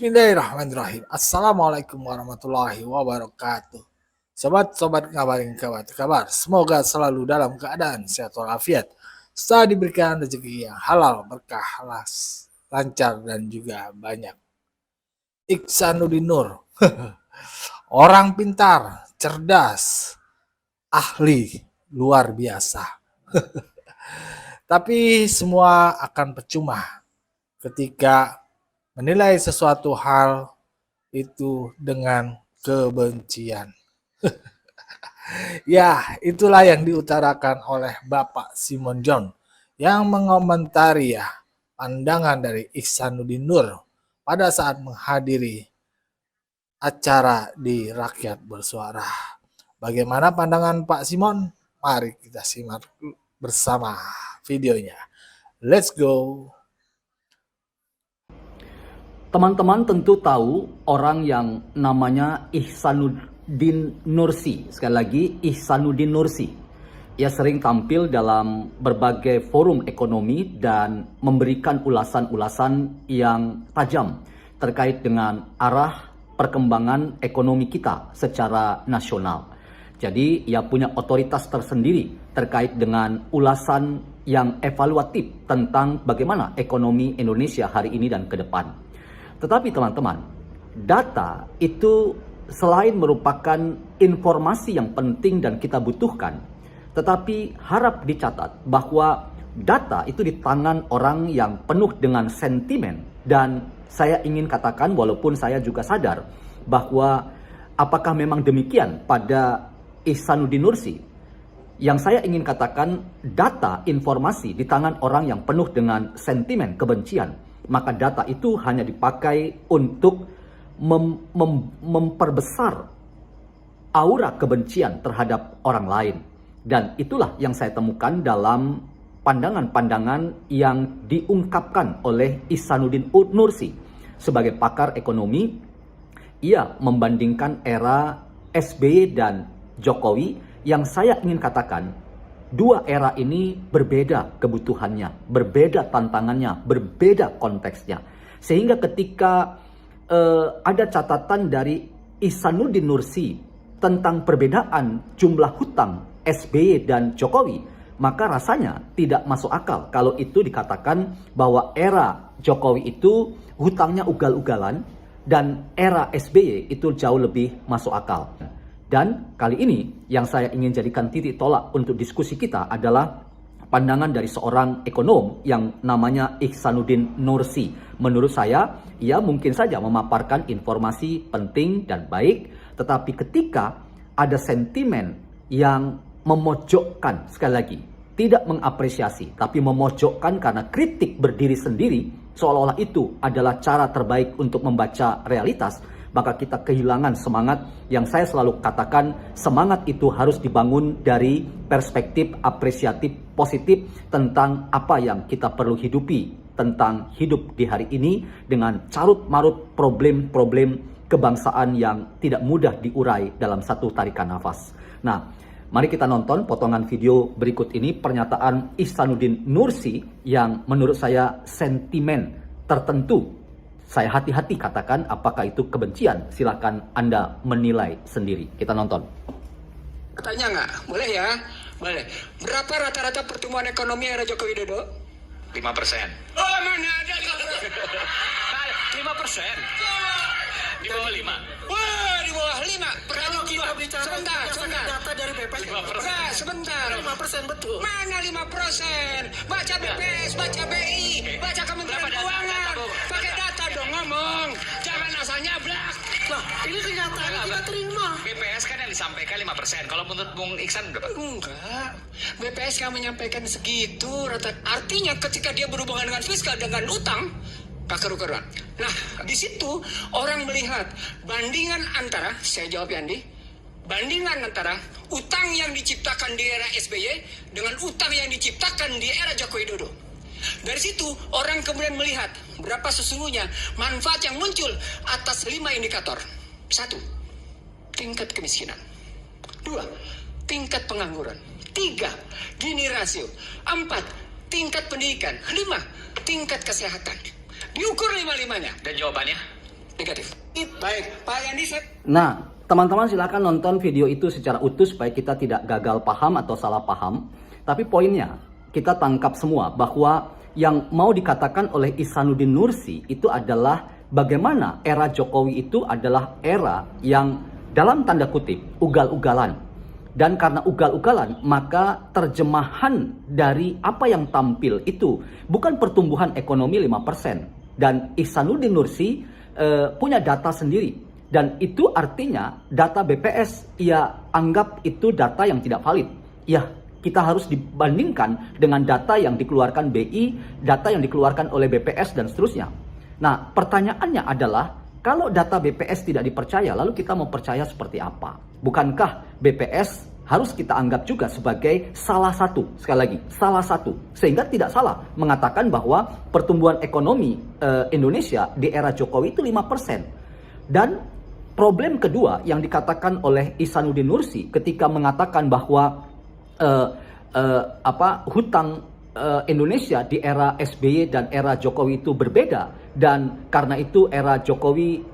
Bismillahirrahmanirrahim. Assalamualaikum warahmatullahi wabarakatuh. Sobat-sobat ngabarin kabar. Semoga selalu dalam keadaan sehat walafiat. Setelah diberikan rezeki yang halal, berkah, lancar dan juga banyak. Ihsanuddin Nur. Orang pintar, cerdas, ahli, luar biasa. Tapi semua akan percuma ketika menilai sesuatu hal itu dengan kebencian. Ya, itulah yang diutarakan oleh Bapak Simon John yang mengomentari pandangan dari Ihsanuddin Nur pada saat menghadiri acara di Rakyat Bersuara. Bagaimana pandangan Pak Simon? Mari kita simak bersama videonya. Let's go. Teman-teman tentu tahu orang yang namanya Ihsanuddin Nursi. Sekali lagi, Ihsanuddin Nursi. Ia sering tampil dalam berbagai forum ekonomi dan memberikan ulasan-ulasan yang tajam terkait dengan arah perkembangan ekonomi kita secara nasional. Jadi, ia punya otoritas tersendiri terkait dengan ulasan yang evaluatif tentang bagaimana ekonomi Indonesia hari ini dan ke depan. Tetapi teman-teman, data itu selain merupakan informasi yang penting dan kita butuhkan, tetapi harap dicatat bahwa data itu di tangan orang yang penuh dengan sentimen. Dan saya ingin katakan, walaupun saya juga sadar bahwa apakah memang demikian pada Ihsanuddin Nursi, yang saya ingin katakan data, informasi di tangan orang yang penuh dengan sentimen kebencian, maka data itu hanya dipakai untuk memperbesar aura kebencian terhadap orang lain. Dan itulah yang saya temukan dalam pandangan-pandangan yang diungkapkan oleh Ihsanuddin Nursi. Sebagai pakar ekonomi, ia membandingkan era SBY dan Jokowi yang saya ingin katakan, dua era ini berbeda kebutuhannya, berbeda tantangannya, berbeda konteksnya. Sehingga ketika ada catatan dari Ihsanuddin Nursi tentang perbedaan jumlah hutang SBY dan Jokowi, maka rasanya tidak masuk akal kalau itu dikatakan bahwa era Jokowi itu hutangnya ugal-ugalan dan era SBY itu jauh lebih masuk akal. Dan kali ini yang saya ingin jadikan titik tolak untuk diskusi kita adalah pandangan dari seorang ekonom yang namanya Ihsanuddin Nursi. Menurut saya, ia mungkin saja memaparkan informasi penting dan baik, tetapi ketika ada sentimen yang memojokkan, sekali lagi, tidak mengapresiasi, tapi memojokkan karena kritik berdiri sendiri, seolah-olah itu adalah cara terbaik untuk membaca realitas, maka kita kehilangan semangat yang saya selalu katakan, semangat itu harus dibangun dari perspektif apresiatif positif tentang apa yang kita perlu hidupi, tentang hidup di hari ini dengan carut-marut problem-problem kebangsaan yang tidak mudah diurai dalam satu tarikan nafas. Nah, mari kita nonton potongan video berikut ini, pernyataan Ihsanuddin Nursi yang menurut saya sentimen tertentu. Saya hati-hati katakan apakah itu kebencian, silakan Anda menilai sendiri. Kita nonton. Tanya nggak? Boleh ya? Boleh. Berapa rata-rata pertumbuhan ekonomi era Joko Widodo? 5%. Oh, mana ada 5%? Di bawah 5. Wah, di bawah 5. Kalau kita bicara Sebentar. data dari BPS, 5%. Sebentar. 5% betul. Mana 5%? Baca BPS, baca BI, baca Kementerian Keuangan. Pakai data dong ngomong. Jangan asal nyablak. Nah, ini kenyataan kita terima. BPS kan yang disampaikan 5%. Kalau menurut Bung Iksan berapa? Enggak. BPS kan menyampaikan segitu. Artinya ketika dia berhubungan dengan fiskal, dengan utang, kerugian. Nah, di situ orang melihat bandingan antara, saya jawab Yandi, bandingan antara utang yang diciptakan di era SBY dengan utang yang diciptakan di era Joko Widodo. Dari situ orang kemudian melihat berapa sesungguhnya manfaat yang muncul atas 5 indikator. 1, tingkat kemiskinan. 2, tingkat pengangguran. 3, Gini rasio. 4, tingkat pendidikan. 5, tingkat kesehatan. Diukur 5-5-nya. Dan jawabannya? Negatif. Baik, Pak Yandi, saya Nah, teman-teman silakan nonton video itu secara utuh supaya kita tidak gagal paham atau salah paham. Tapi poinnya, kita tangkap semua bahwa yang mau dikatakan oleh Ihsanuddin Nursi itu adalah bagaimana era Jokowi itu adalah era yang dalam tanda kutip ugal-ugalan. Dan karena ugal-ugalan, maka terjemahan dari apa yang tampil itu bukan pertumbuhan ekonomi 5%. Dan Ihsanuddin Nursi punya data sendiri. Dan itu artinya data BPS ia anggap itu data yang tidak valid. Ya, kita harus dibandingkan dengan data yang dikeluarkan BI, data yang dikeluarkan oleh BPS dan seterusnya. Nah, pertanyaannya adalah kalau data BPS tidak dipercaya, lalu kita mau percaya seperti apa? Bukankah BPS harus kita anggap juga sebagai salah satu, sekali lagi, salah satu. Sehingga tidak salah mengatakan bahwa pertumbuhan ekonomi Indonesia di era Jokowi itu 5%. Dan problem kedua yang dikatakan oleh Ihsanuddin Nursi ketika mengatakan bahwa hutang Indonesia di era SBY dan era Jokowi itu berbeda, dan karena itu era Jokowi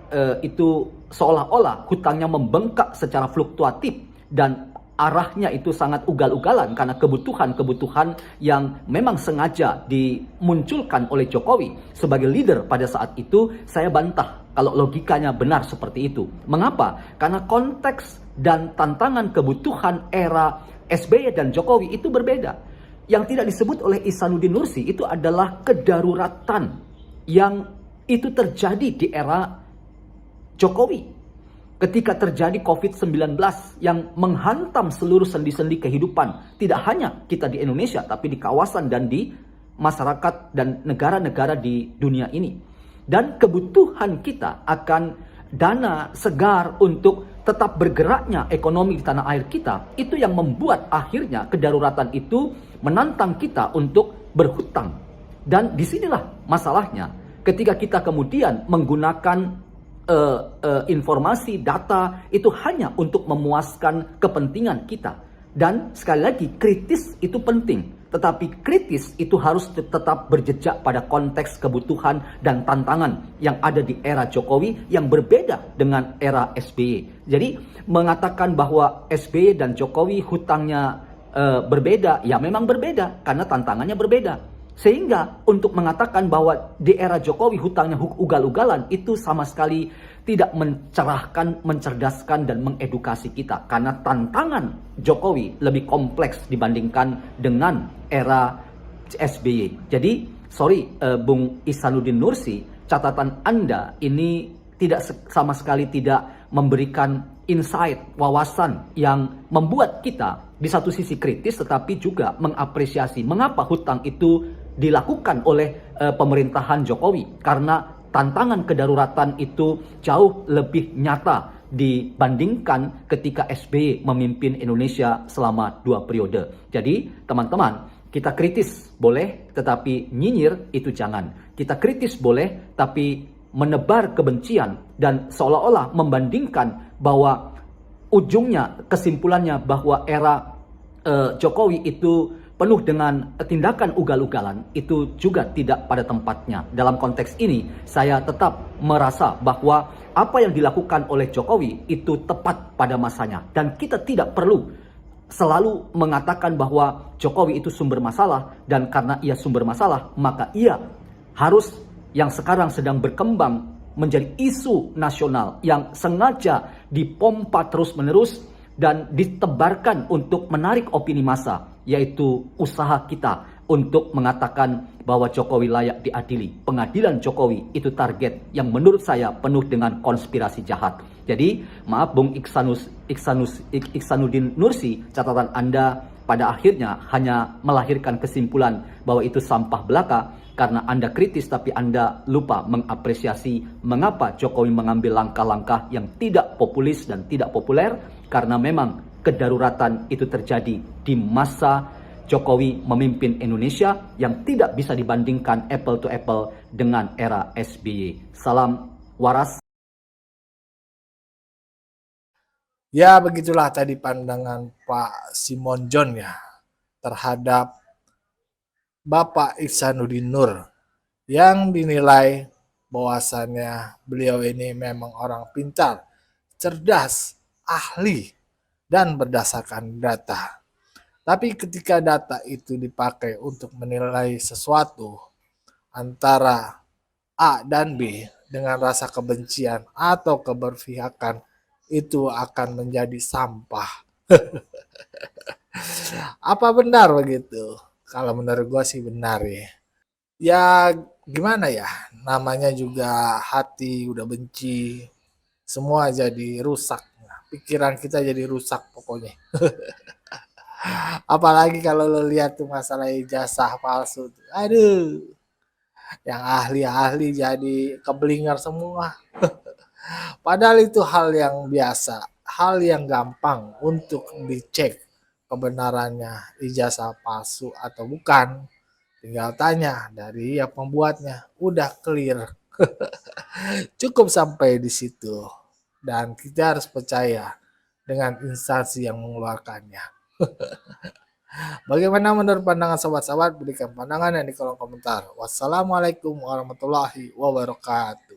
itu seolah-olah hutangnya membengkak secara fluktuatif dan arahnya itu sangat ugal-ugalan karena kebutuhan-kebutuhan yang memang sengaja dimunculkan oleh Jokowi sebagai leader pada saat itu. Saya bantah kalau logikanya benar seperti itu. Mengapa? Karena konteks dan tantangan kebutuhan era SBY dan Jokowi itu berbeda. Yang tidak disebut oleh Ihsanuddin Nursi itu adalah kedaruratan yang itu terjadi di era Jokowi. Ketika terjadi COVID-19 yang menghantam seluruh sendi-sendi kehidupan, tidak hanya kita di Indonesia, tapi di kawasan dan di masyarakat dan negara-negara di dunia ini. Dan kebutuhan kita akan dana segar untuk tetap bergeraknya ekonomi di tanah air kita, itu yang membuat akhirnya kedaruratan itu menantang kita untuk berhutang. Dan disinilah masalahnya, ketika kita kemudian menggunakan informasi, data itu hanya untuk memuaskan kepentingan kita. Dan sekali lagi, kritis itu penting. Tetapi kritis itu harus tetap berjejak pada konteks kebutuhan dan tantangan yang ada di era Jokowi yang berbeda dengan era SBY. Jadi mengatakan bahwa SBY dan Jokowi hutangnya berbeda, ya memang berbeda karena tantangannya berbeda. Sehingga untuk mengatakan bahwa di era Jokowi hutangnya ugal-ugalan itu sama sekali tidak mencerahkan, mencerdaskan, dan mengedukasi kita. Karena tantangan Jokowi lebih kompleks dibandingkan dengan era SBY. Jadi, sorry Bung Ihsanuddin Nursi, catatan Anda ini tidak sama sekali tidak memberikan insight, wawasan yang membuat kita di satu sisi kritis tetapi juga mengapresiasi mengapa hutang itu dilakukan oleh pemerintahan Jokowi, karena tantangan kedaruratan itu jauh lebih nyata dibandingkan ketika SBY memimpin Indonesia selama 2 periode. Jadi teman-teman, kita kritis boleh, tetapi nyinyir itu jangan. Kita kritis boleh, tapi menebar kebencian dan seolah-olah membandingkan bahwa ujungnya, kesimpulannya bahwa era Jokowi itu penuh dengan tindakan ugal-ugalan, itu juga tidak pada tempatnya. Dalam konteks ini, saya tetap merasa bahwa apa yang dilakukan oleh Jokowi itu tepat pada masanya. Dan kita tidak perlu selalu mengatakan bahwa Jokowi itu sumber masalah, dan karena ia sumber masalah, maka ia harus yang sekarang sedang berkembang menjadi isu nasional yang sengaja dipompa terus-menerus dan ditebarkan untuk menarik opini massa, yaitu usaha kita untuk mengatakan bahwa Jokowi layak diadili. Pengadilan Jokowi itu target yang menurut saya penuh dengan konspirasi jahat. Jadi, maaf Bung Ihsanuddin Nursi, catatan Anda pada akhirnya hanya melahirkan kesimpulan bahwa itu sampah belaka karena Anda kritis tapi Anda lupa mengapresiasi mengapa Jokowi mengambil langkah-langkah yang tidak populis dan tidak populer, karena memang kedaruratan itu terjadi di masa Jokowi memimpin Indonesia yang tidak bisa dibandingkan apple to apple dengan era SBY. Salam waras. Ya, begitulah tadi pandangan Pak Simonjon ya terhadap Bapak Ihsanuddin Nur yang dinilai bahwasannya beliau ini memang orang pintar, cerdas, ahli, dan berdasarkan data. Tapi ketika data itu dipakai untuk menilai sesuatu antara A dan B dengan rasa kebencian atau keberpihakan, itu akan menjadi sampah. Apa benar begitu? Kalau menurut gue sih benar ya. Ya gimana ya, namanya juga hati udah benci, semua jadi rusak. Pikiran kita jadi rusak pokoknya. Apalagi kalau lo lihat tuh masalah ijazah palsu. Aduh, yang ahli-ahli jadi keblinger semua. Padahal itu hal yang biasa, hal yang gampang untuk dicek kebenarannya ijazah palsu atau bukan. Tinggal tanya dari yang pembuatnya, udah clear. Cukup sampai di situ. Dan kita harus percaya dengan instansi yang mengeluarkannya. Bagaimana menurut pandangan sobat-sobat? Berikan pandangan yang di kolom komentar. Wassalamualaikum warahmatullahi wabarakatuh.